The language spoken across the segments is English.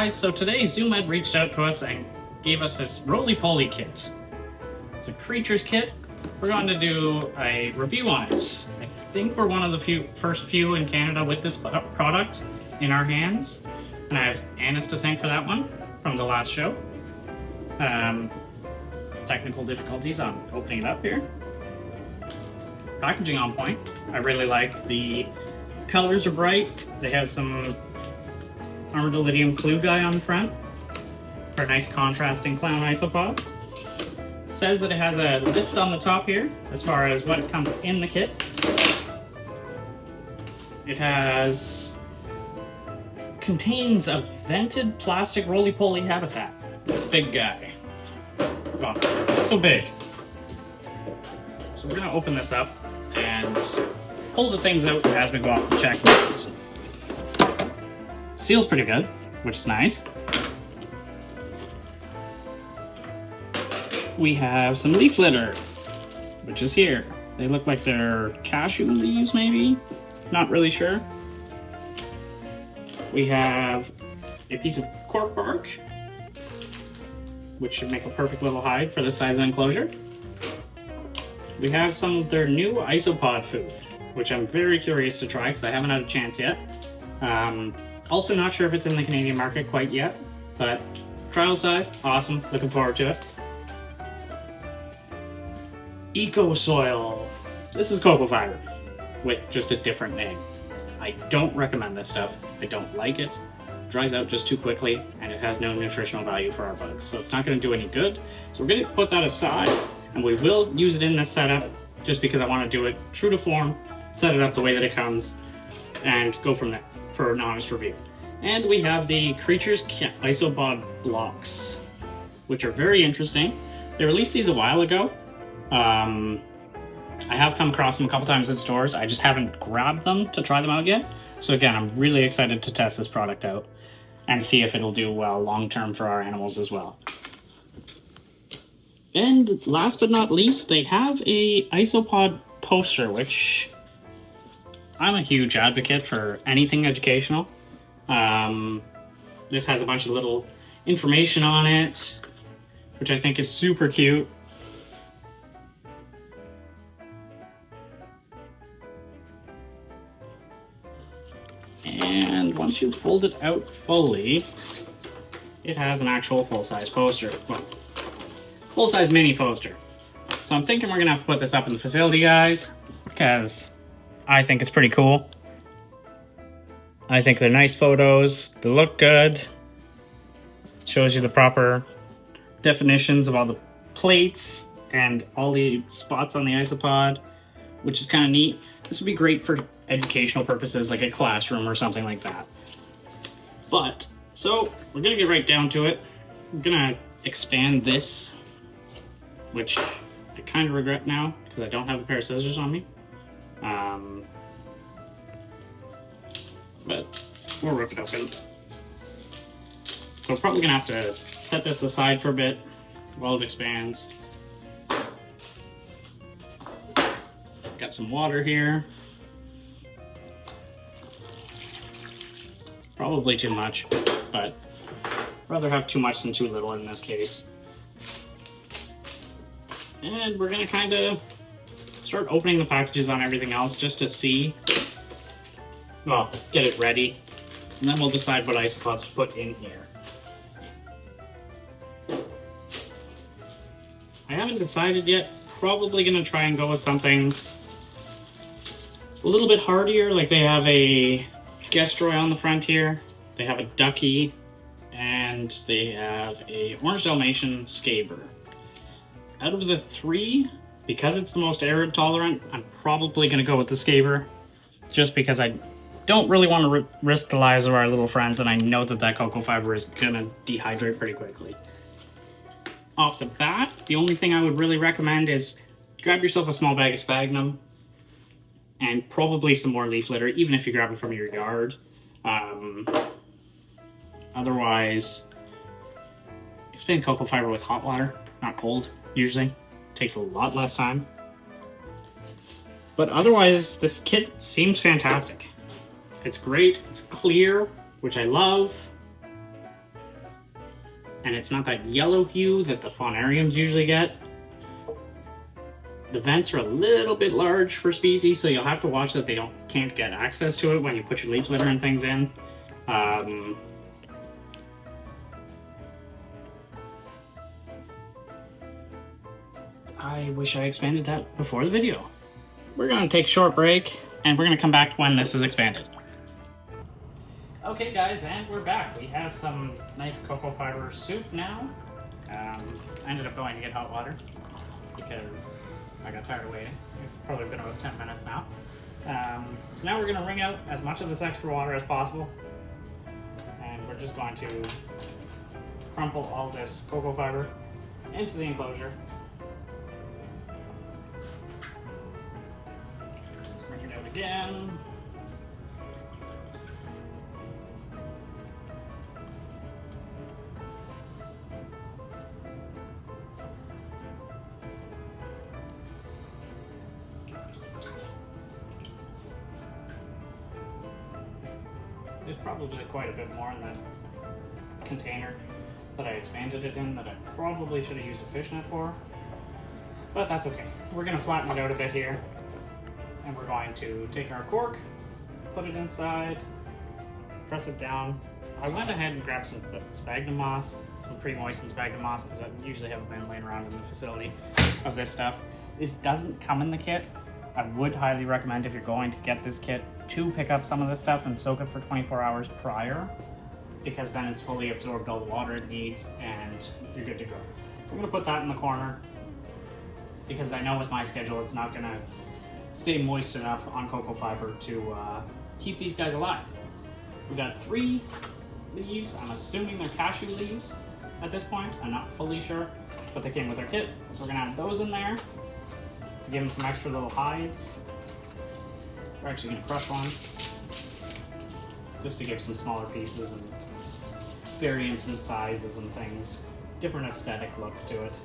guys, so today ZoomEd reached out to us and gave us this roly-poly kit. It's a creatures kit. We're going to do a review on it. I think we're one of the first few in Canada with this product in our hands. And I have Annis to thank for that one from the last show. Technical difficulties on opening it up here. Packaging on point. I really like the colors are bright. They have some armadillidium clue guy on the front for a nice contrasting clown isopod. It says that it has a list on the top here as far as what comes in the kit. It contains a vented plastic roly-poly habitat. This big guy. Oh, so big. So we're gonna open this up and pull the things out as we go off the checklist. Seal's pretty good, which is nice. We have some leaf litter, which is here. They look like they're cashew leaves, maybe? Not really sure. We have a piece of cork bark, which should make a perfect little hide for this size enclosure. We have some of their new isopod food, which I'm very curious to try because I haven't had a chance yet. Also not sure if it's in the Canadian market quite yet, but trial size, awesome, looking forward to it. Eco Soil. This is cocoa fiber with just a different name. I don't recommend this stuff. I don't like it. It dries out just too quickly and it has no nutritional value for our bugs. So it's not going to do any good. So we're going to put that aside and we will use it in this setup just because I want to do it true to form, set it up the way that it comes, and go from there for an honest review. And we have the Creatures Isopod blocks, which are very interesting. They released these a while ago. I have come across them a couple times in stores. I just haven't grabbed them to try them out yet. So again, I'm really excited to test this product out and see if it'll do well long-term for our animals as well. And last but not least, they have a Isopod poster, which I'm a huge advocate for anything educational. This has a bunch of little information on it, which I think is super cute. And once you fold it out fully, it has an actual full-size poster. Well, full-size mini poster. So I'm thinking we're gonna have to put this up in the facility, guys, because I think it's pretty cool. I think they're nice photos, they look good. Shows you the proper definitions of all the plates and all the spots on the isopod, which is kind of neat. This would be great for educational purposes, like a classroom or something like that. But, so, we're gonna get right down to it. I'm gonna expand this, which I kind of regret now, because I don't have a pair of scissors on me. But we'll rip it open. So we're probably gonna have to set this aside for a bit while it expands. Got some water here. Probably too much, but I'd rather have too much than too little in this case. And we're gonna kind of start opening the packages on everything else just to see, well, get it ready, and then we'll decide what isopods to put in here. I haven't decided yet. Probably gonna try and go with something a little bit hardier, like they have a Gestroy on the front here, they have a Ducky, and they have a Orange Dalmatian Scaber. Out of the three, because it's the most arid tolerant, I'm probably going to go with the Scaber, just because I don't really want to risk the lives of our little friends, and I know that that cocoa fiber is going to dehydrate pretty quickly. Off the bat, the only thing I would really recommend is grab yourself a small bag of sphagnum, and probably some more leaf litter, even if you grab it from your yard. Otherwise, expand cocoa fiber with hot water, not cold, usually. Takes a lot less time. But otherwise, this kit seems fantastic. It's great, it's clear, which I love. and it's not that yellow hue that the faunariums usually get. The vents are a little bit large for species, so you'll have to watch that they can't get access to it when you put your leaf litter and things in. I wish I expanded that before the video. We're going to take a short break, and we're going to come back when this is expanded. Okay guys, and we're back. We have some nice cocoa fiber soup now. I ended up going to get hot water because I got tired of waiting. It's probably been about 10 minutes now. So now we're going to wring out as much of this extra water as possible. And we're just going to crumple all this cocoa fiber into the enclosure. Bring it out again. There's probably quite a bit more in that container that I expanded it in that I probably should have used a fishnet for, but that's okay. We're going to flatten it out a bit here, and we're going to take our cork, put it inside, press it down. I went ahead and grabbed some sphagnum moss, some pre-moistened sphagnum moss, because I usually have a bin laying around in the facility of this stuff. This doesn't come in the kit. I would highly recommend, if you're going to get this kit, to pick up some of this stuff and soak it for 24 hours prior, because then it's fully absorbed all the water it needs and you're good to go. So I'm going to put that in the corner because I know with my schedule it's not going to stay moist enough on cocoa fiber to keep these guys alive. We got 3 leaves. I'm assuming they're cashew leaves at this point. I'm not fully sure, but they came with our kit. So we're going to add those in there to give them some extra little hides. We're actually going to crush one just to give some smaller pieces and variants in sizes and things. Different aesthetic look to it.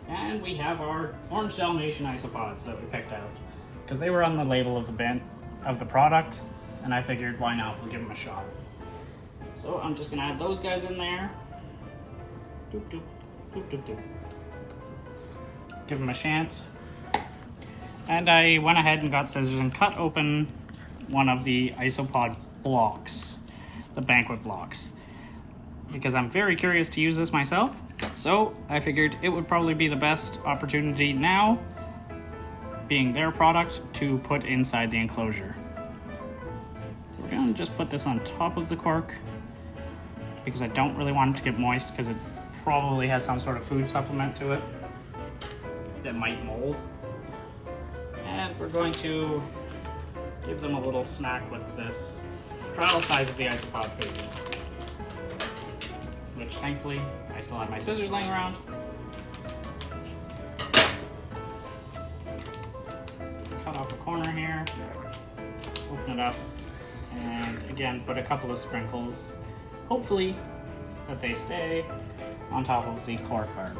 And we have our orange Dalmatian isopods that we picked out because they were on the label of the bin of the product, and I figured why not, we'll give them a shot. So I'm just going to add those guys in there. Doop, doop, doop, doop, doop. Give them a chance. And I went ahead and got scissors and cut open one of the isopod blocks, the banquet blocks, because I'm very curious to use this myself. So I figured it would probably be the best opportunity now, being their product, to put inside the enclosure. So we're going to just put this on top of the cork because I don't really want it to get moist, because it probably has some sort of food supplement to it that might mold. And we're going to give them a little snack with this trial size of the isopod food, which thankfully I still have my scissors laying around. Cut off a corner here, open it up, and again put a couple of sprinkles, hopefully that they stay on top of the cork bark.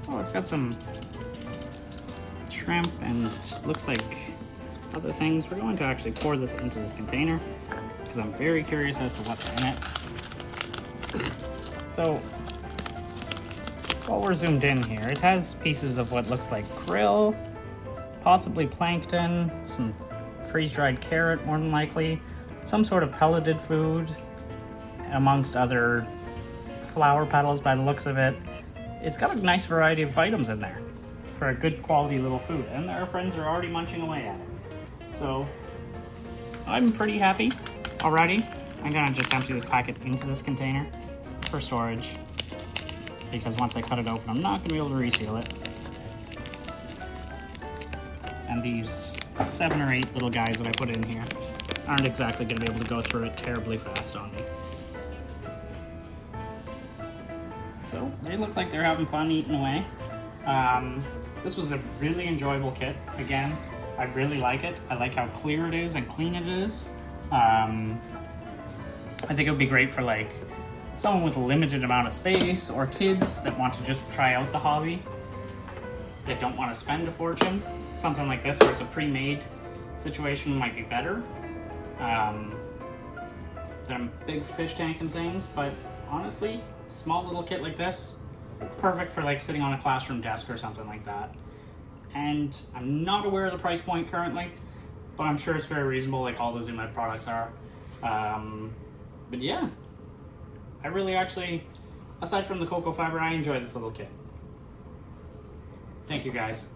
Oh, it's got some shrimp and looks like other things. We're going to actually pour this into this container because I'm very curious as to what's in it. So while we're zoomed in here, it has pieces of what looks like krill, possibly plankton, some freeze-dried carrot more than likely, some sort of pelleted food, amongst other flower petals by the looks of it. It's got a nice variety of items in there for a good quality little food, and our friends are already munching away at it. So I'm pretty happy already. I'm gonna just empty this packet into this container for storage, because once I cut it open, I'm not gonna be able to reseal it. And these 7 or 8 little guys that I put in here aren't exactly gonna be able to go through it terribly fast on me. So they look like they're having fun eating away. This was a really enjoyable kit. Again, I really like it. I like how clear it is and clean it is. I think it would be great for like someone with a limited amount of space, or kids that want to just try out the hobby, that don't want to spend a fortune. Something like this where it's a pre-made situation might be better. that I'm a big fish tank and things, but honestly, small little kit like this, perfect for like sitting on a classroom desk or something like that. And I'm not aware of the price point currently, but I'm sure it's very reasonable, like all the Zoom Ed products are. But yeah, I really actually, aside from the cocoa fiber, I enjoy this little kit. Thank you guys.